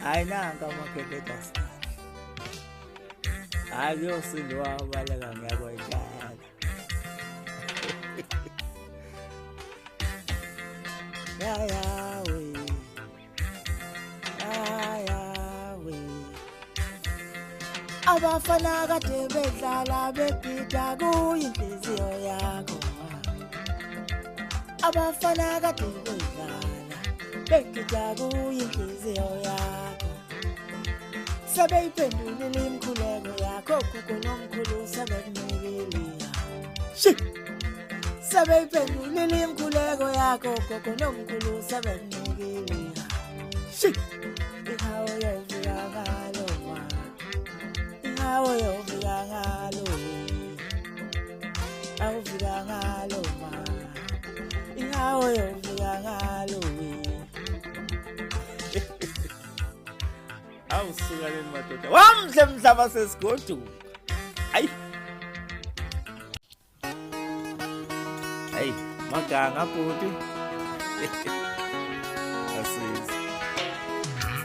Hayi nanka umakheleta sana. Hayi kuyosindwa wabaleka ngiyakwenjalo. Yawe. Yawe. Abafana kade bedlala begida kuyinhliziyo yakho. Abafana kade bedlala begida kuyinhliziyo yakho. Sebeyiphendulile imkhuleko yakho kuko nomkhulu sebekunikelia. Sebeyiphendulile imkhuleko yakho kuko nomkhulu sebekunikelia. Ihawo yovika ngalo ma. Ihawo yovika ngalo. Awuvika ngalo ma. Ihawo yovika ngalo. Awusukaleni madoda. Wamhle mhlaba sesigodu. Hayi. Hayi, maganga bhuti. Asiza.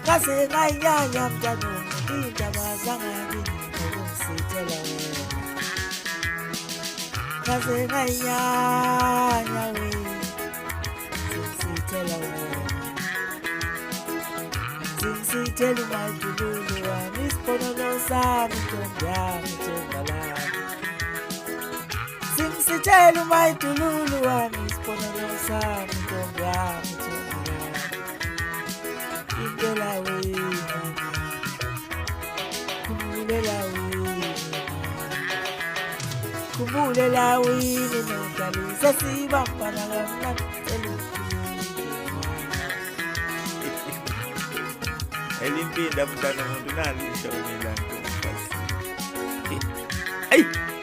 Kase ngayanya mntwana, indaba zangabi ukusithela wena. Kase ngayanya wena. Ukusithela wena. Sithela umayidululu wami isiponono sami ntombi yami ntombalami. Sithela umayidululu wami isiponono sami ntombi yami ntombalami. Impela wena, khumbulela wena, khumbulela wena nodlalisa sibambana kamnandi elukhulu. Elimpinda mntana muntu nali isho nilana.